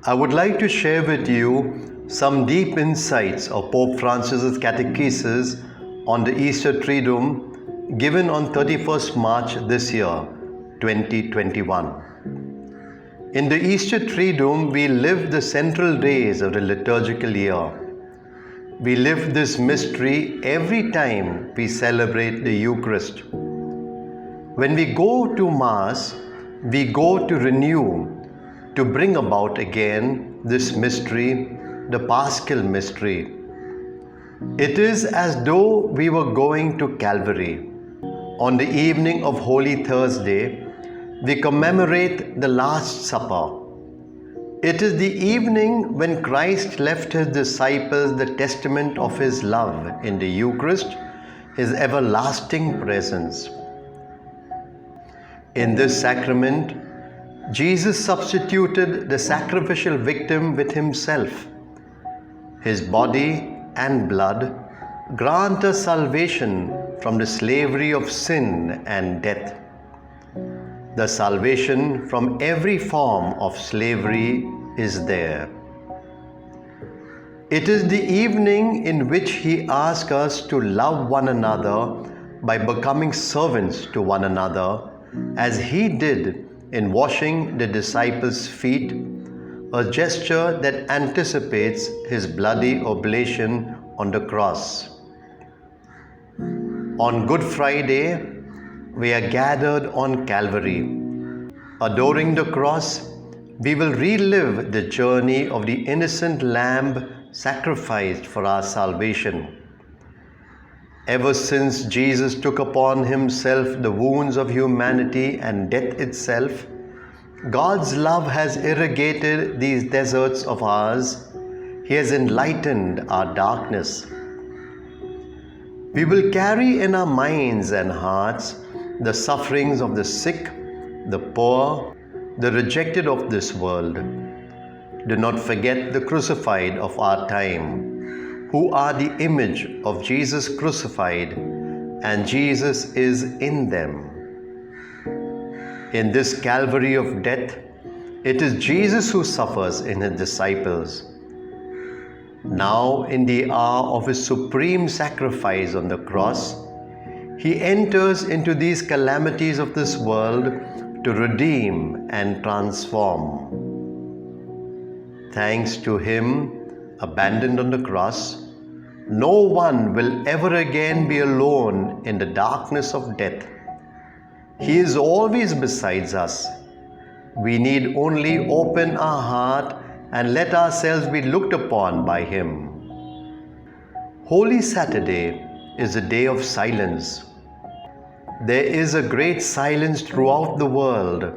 I would like to share with you some deep insights of Pope Francis Catechesis on the Easter Triduum given on 31st March this year, 2021. In the Easter Triduum, we live the central days of the liturgical year. We live this mystery every time we celebrate the Eucharist. When we go to Mass, we go to renew, to bring about again this mystery, the Paschal mystery. It is as though we were going to Calvary. On the evening of Holy Thursday, we commemorate the Last Supper. It is the evening when Christ left his disciples the testament of his love in the Eucharist, his everlasting presence. In this sacrament, Jesus substituted the sacrificial victim with himself. His body and blood grant us salvation from the slavery of sin and death. The salvation from every form of slavery is there. It is the evening in which he asks us to love one another by becoming servants to one another, as he did in washing the disciples' feet, a gesture that anticipates his bloody oblation on the cross. On Good Friday, we are gathered on Calvary. Adoring the cross, we will relive the journey of the innocent lamb sacrificed for our salvation. Ever since Jesus took upon himself the wounds of humanity and death itself, God's love has irrigated these deserts of ours. He has enlightened our darkness. We will carry in our minds and hearts the sufferings of the sick, the poor, the rejected of this world. Do not forget the crucified of our time, who are the image of Jesus crucified, and Jesus is in them. In this Calvary of death, it is Jesus who suffers in his disciples. Now, in the hour of his supreme sacrifice on the cross, he enters into these calamities of this world to redeem and transform. Thanks to him, abandoned on the cross, no one will ever again be alone in the darkness of death. He is always beside us. We need only open our heart and let ourselves be looked upon by him. Holy Saturday is a day of silence. There is a great silence throughout the world.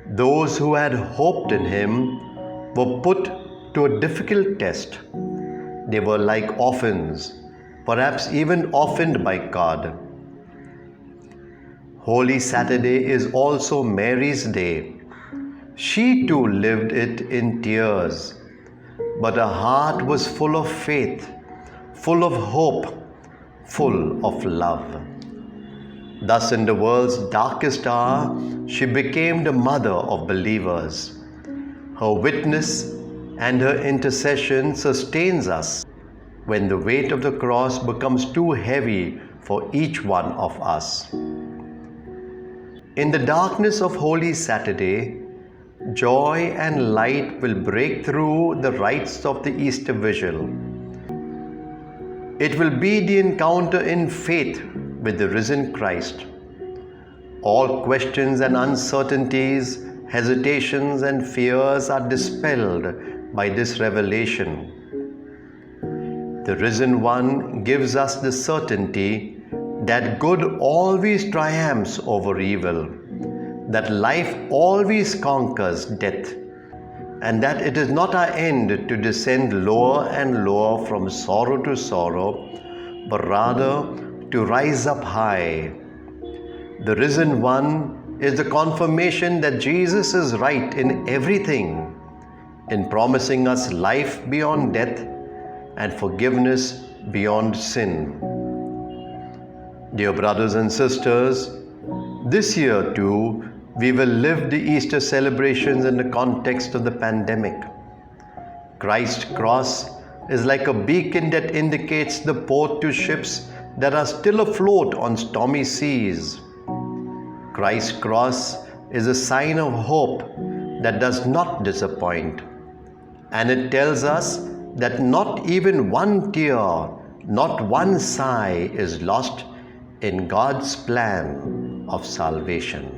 Those who had hoped in him were put to a difficult test. They were like orphans, perhaps even orphaned by God. Holy Saturday is also Mary's day. She too lived it in tears, but her heart was full of faith, full of hope, full of love. Thus, in the world's darkest hour, she became the mother of believers. Her witness and her intercession sustains us when the weight of the cross becomes too heavy for each one of us. In the darkness of Holy Saturday, joy and light will break through the rites of the Easter Vigil. It will be the encounter in faith with the risen Christ. All questions and uncertainties, hesitations and fears are dispelled by this revelation. The risen one gives us the certainty that good always triumphs over evil, that life always conquers death, and that it is not our end to descend lower and lower from sorrow to sorrow, but rather to rise up high. The risen one is the confirmation that Jesus is right in everything, in promising us life beyond death and forgiveness beyond sin. Dear brothers and sisters, this year too, we will live the Easter celebrations in the context of the pandemic. Christ's cross is like a beacon that indicates the port to ships that are still afloat on stormy seas. Christ's cross is a sign of hope that does not disappoint, and it tells us that not even one tear, not one sigh is lost in God's plan of salvation.